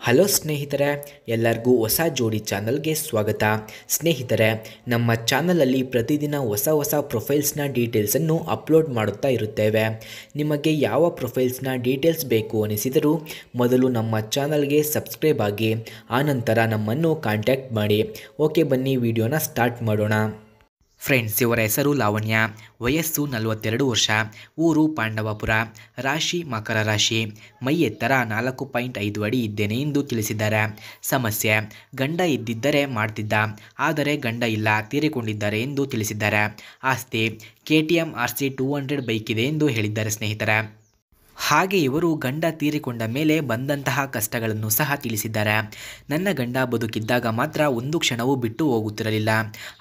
Hello ಸ್ನೇಹಿತರೆ, ಎಲ್ಲರಿಗೂ ಹೊಸ ಜೋಡಿ ಚಾನಲ್ಗೆ ಸ್ವಾಗತ. ಸ್ನೇಹಿತರೆ, ನಮ್ಮ ಚಾನಲಲ್ಲಿ ಪ್ರತಿದಿನ ಹೊಸ ಪ್ರೊಫೈಲ್ಸ್ನ ಡೀಟೇಲ್ಸನ್ನು ಅಪ್ಲೋಡ್ ಮಾಡುತ್ತಾ ಇರುತ್ತೇವೆ. ನಿಮಗೆ ಯಾವ ಪ್ರೊಫೈಲ್ಸ್ನ ಡೀಟೇಲ್ಸ್ ಬೇಕು ಅನಿಸಿದರೂ ಮೊದಲು ನಮ್ಮ ಚಾನಲ್ಗೆ ಸಬ್ಸ್ಕ್ರೈಬ್ ಆಗಿ ಆನಂತರ ನಮ್ಮನ್ನು ಕಾಂಟ್ಯಾಕ್ಟ್ ಮಾಡಿ. ಓಕೆ, ಬನ್ನಿ ವಿಡಿಯೋನ ಸ್ಟಾರ್ಟ್ ಮಾಡೋಣ. ಫ್ರೆಂಡ್ಸ್, ಇವರ ಹೆಸರು ಲಾವಣ್ಯ, ವಯಸ್ಸು 42 ವರ್ಷ, ಊರು ಪಾಂಡವಪುರ, ರಾಶಿ ಮಕರ ರಾಶಿ, ಮೈ ಎತ್ತರ 4.5 ಅಡಿ ಇದ್ದೇನೆ ಎಂದು ತಿಳಿಸಿದ್ದಾರೆ. ಸಮಸ್ಯೆ: ಗಂಡ ಇದ್ದಿದ್ದರೆ ಮಾಡ್ತಿದ್ದ, ಆದರೆ ಗಂಡ ಇಲ್ಲ, ತೀರಿಕೊಂಡಿದ್ದಾರೆ ಎಂದು ತಿಳಿಸಿದ್ದಾರೆ. ಆಸ್ತಿ: KTM RC 200 ಬೈಕ್ ಇದೆ ಎಂದು ಹೇಳಿದ್ದಾರೆ ಸ್ನೇಹಿತರೆ. ಹಾಗೆ ಇವರು ಗಂಡ ತೀರಿಕೊಂಡ ಮೇಲೆ ಬಂದಂತಹ ಕಷ್ಟಗಳನ್ನು ಸಹ ತಿಳಿಸಿದ್ದಾರೆ. ನನ್ನ ಗಂಡ ಬದುಕಿದ್ದಾಗ ಮಾತ್ರ ಒಂದು ಕ್ಷಣವೂ ಬಿಟ್ಟು ಹೋಗುತ್ತಿರಲಿಲ್ಲ,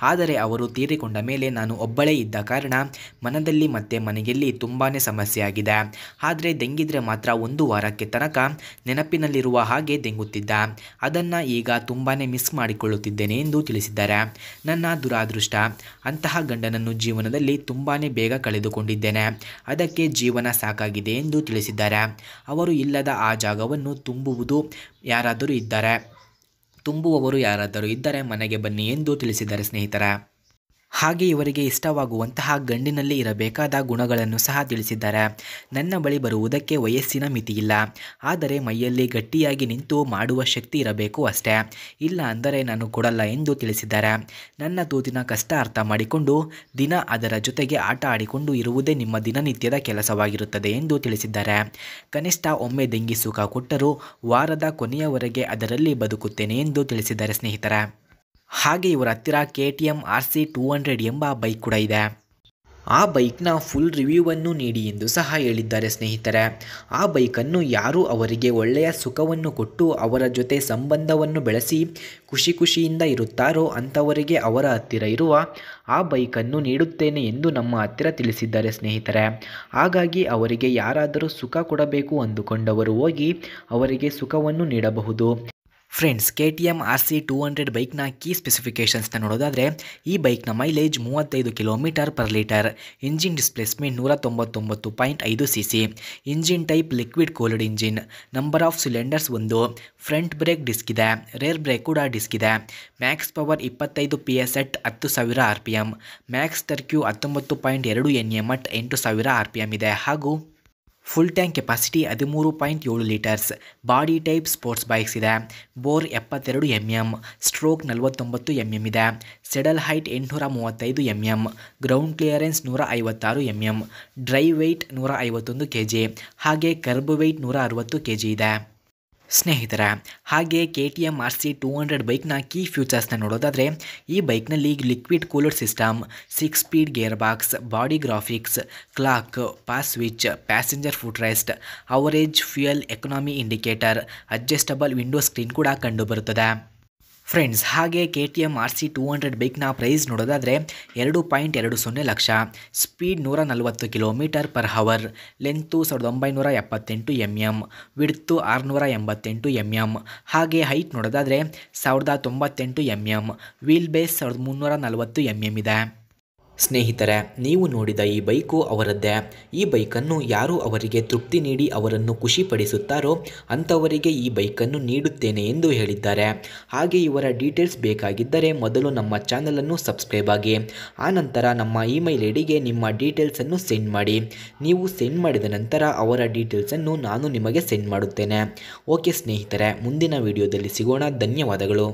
ಆದರೆ ಅವರು ತೀರಿಕೊಂಡ ಮೇಲೆ ನಾನು ಒಬ್ಬಳೇ ಇದ್ದ ಕಾರಣ ಮನದಲ್ಲಿ ಮತ್ತು ಮನೆಯಲ್ಲಿ ತುಂಬಾ ಸಮಸ್ಯೆ ಆಗಿದೆ. ಆದರೆ ದೆಂಗಿದ್ರೆ ಮಾತ್ರ 1 ವಾರಕ್ಕೆ ತನಕ ನೆನಪಿನಲ್ಲಿರುವ ಹಾಗೆ ದೆಂಗುತ್ತಿದ್ದ, ಅದನ್ನು ಈಗ ತುಂಬಾ ಮಿಸ್ ಮಾಡಿಕೊಳ್ಳುತ್ತಿದ್ದೇನೆ ಎಂದು ತಿಳಿಸಿದ್ದಾರೆ. ನನ್ನ ದುರಾದೃಷ್ಟ, ಅಂತಹ ಗಂಡನನ್ನು ಜೀವನದಲ್ಲಿ ತುಂಬಾ ಬೇಗ ಕಳೆದುಕೊಂಡಿದ್ದೇನೆ, ಅದಕ್ಕೆ ಜೀವನ ಸಾಕಾಗಿದೆ ಎಂದು ತಿಳಿಸಿದ್ದಾರೆ. ಅವರು ಇಲ್ಲದ ಆ ಜಾಗವನ್ನು ತುಂಬುವವರು ಯಾರಾದರೂ ಇದ್ದರೆ ಮನೆಗೆ ಬನ್ನಿ ಎಂದು ತಿಳಿಸಿದ್ದಾರೆ ಸ್ನೇಹಿತರೆ. ಹಾಗೆ ಇವರಿಗೆ ಇಷ್ಟವಾಗುವಂತಹ ಗಂಡಿನಲ್ಲಿ ಇರಬೇಕಾದ ಗುಣಗಳನ್ನು ಸಹ ತಿಳಿಸಿದ್ದಾರೆ. ನನ್ನ ಬಳಿ ಬರುವುದಕ್ಕೆ ವಯಸ್ಸಿನ ಮಿತಿಯಿಲ್ಲ, ಆದರೆ ಮೈಯಲ್ಲಿ ಗಟ್ಟಿಯಾಗಿ ನಿಂತು ಮಾಡುವ ಶಕ್ತಿ ಇರಬೇಕು ಅಷ್ಟೇ, ಇಲ್ಲ ಅಂದರೆ ನಾನು ಕೊಡಲ್ಲ ಎಂದು ತಿಳಿಸಿದ್ದಾರೆ. ನನ್ನ ತೂತಿನ ಕಷ್ಟ ಅರ್ಥ ಮಾಡಿಕೊಂಡು ದಿನ ಅದರ ಜೊತೆಗೆ ಆಟ ಆಡಿಕೊಂಡು ಇರುವುದೇ ನಿಮ್ಮ ದಿನನಿತ್ಯದ ಕೆಲಸವಾಗಿರುತ್ತದೆ ಎಂದು ತಿಳಿಸಿದ್ದಾರೆ. ಕನಿಷ್ಠ ಒಮ್ಮೆ ದೆಂಗಿ ಸುಖ ಕೊಟ್ಟರೂ ವಾರದ ಕೊನೆಯವರೆಗೆ ಅದರಲ್ಲಿ ಬದುಕುತ್ತೇನೆ ಎಂದು ತಿಳಿಸಿದ್ದಾರೆ ಸ್ನೇಹಿತರೆ. ಹಾಗೆ ಇವರ ಹತ್ತಿರ KTM RC 200 ಎಂಬ ಬೈಕ್ ಕೂಡ ಇದೆ. ಆ ಬೈಕ್ನ ಫುಲ್ ರಿವ್ಯೂವನ್ನು ನೀಡಿ ಎಂದು ಸಹ ಹೇಳಿದ್ದಾರೆ ಸ್ನೇಹಿತರೆ. ಆ ಬೈಕನ್ನು ಯಾರು ಅವರಿಗೆ ಒಳ್ಳೆಯ ಸುಖವನ್ನು ಕೊಟ್ಟು ಅವರ ಜೊತೆ ಸಂಬಂಧವನ್ನು ಬೆಳೆಸಿ ಖುಷಿಯಿಂದ ಇರುತ್ತಾರೋ ಅಂಥವರಿಗೆ ಅವರ ಹತ್ತಿರ ಇರುವ ಆ ಬೈಕನ್ನು ನೀಡುತ್ತೇನೆ ಎಂದು ನಮ್ಮ ಹತ್ತಿರ ತಿಳಿಸಿದ್ದಾರೆ ಸ್ನೇಹಿತರೆ. ಹಾಗಾಗಿ ಅವರಿಗೆ ಯಾರಾದರೂ ಸುಖ ಕೊಡಬೇಕು ಅಂದುಕೊಂಡವರು ಹೋಗಿ ಅವರಿಗೆ ಸುಖವನ್ನು ನೀಡಬಹುದು. ಫ್ರೆಂಡ್ಸ್, KTM RC 200 ಬೈಕ್ನ ಕೀ ಸ್ಪೆಸಿಫಿಕೇಷನ್ಸ್ನ ನೋಡೋದಾದರೆ, ಈ ಬೈಕ್ನ ಮೈಲೇಜ್ 35 km/ಲೀಟರ್, engine displacement 199.5 cc, engine type liquid cooled engine, number of cylinders 1, front brake disc ಇದೆ, ರೇರ್ ಬ್ರೇಕ್ ಕೂಡ ಡಿಸ್ಕ್ ಇದೆ, max power 25 PS at 10,000 RPM, max torque 19.2 Nm at 8,000 RPM ಇದೆ. ಹಾಗೂ full tank capacity 13.7 litres. Body type sports bikes ಇದೆ. Bore 72 mm, stroke 49 mm ಇದೆ. Saddle height 835 mm, ground clearance 156 mm, drive weight 151 kg, ಹಾಗೆ curb weight 160 kg ಇದೆ. ಸ್ನೇಹಿತರೆ, ಹಾಗೆ KTM RC 200 ಬೈಕ್ನ key ಫ್ಯೂಚರ್ಸ್ನ ನೋಡೋದಾದರೆ, ಈ ಬೈಕ್ನಲ್ಲಿ liquid cooled system, 6 speed gear box, body graphics, clock, pass switch, passenger foot rest, average fuel economy indicator, adjustable window screen ಕೂಡ ಕಂಡುಬರುತ್ತದೆ. ಫ್ರೆಂಡ್ಸ್, ಹಾಗೆ KTM RC 200 ಬೈಕ್ನ ಪ್ರೈಸ್ ನೋಡೋದಾದರೆ 2.20 lakh, speed 140 km/h, length 1978 mm, width 688 mm, ಹಾಗೆ height ನೋಡೋದಾದರೆ 1098 mm, wheel base 1340 mm ಇದೆ. ಸ್ನೇಹಿತರೆ, ನೀವು ನೋಡಿದ ಈ ಬೈಕು ಅವರದ್ದೇ. ಈ ಬೈಕನ್ನು ಯಾರು ಅವರಿಗೆ ತೃಪ್ತಿ ನೀಡಿ ಅವರನ್ನು ಖುಷಿಪಡಿಸುತ್ತಾರೋ ಅಂಥವರಿಗೆ ಈ ಬೈಕನ್ನು ನೀಡುತ್ತೇನೆ ಎಂದು ಹೇಳಿದ್ದಾರೆ. ಹಾಗೆ ಇವರ ಡೀಟೇಲ್ಸ್ ಬೇಕಾಗಿದ್ದರೆ ಮೊದಲು ನಮ್ಮ ಚಾನಲನ್ನು ಸಬ್ಸ್ಕ್ರೈಬ್ ಆಗಿ ಆನಂತರ ನಮ್ಮ ಇಮೇಲ್ ಐಡಿಗೆ ನಿಮ್ಮ ಡೀಟೇಲ್ಸನ್ನು ಸೆಂಡ್ ಮಾಡಿ. ನೀವು ಸೆಂಡ್ ಮಾಡಿದ ನಂತರ ಅವರ ಡೀಟೇಲ್ಸನ್ನು ನಾನು ನಿಮಗೆ ಸೆಂಡ್ ಮಾಡುತ್ತೇನೆ. ಓಕೆ ಸ್ನೇಹಿತರೆ, ಮುಂದಿನ ವಿಡಿಯೋದಲ್ಲಿ ಸಿಗೋಣ. ಧನ್ಯವಾದಗಳು.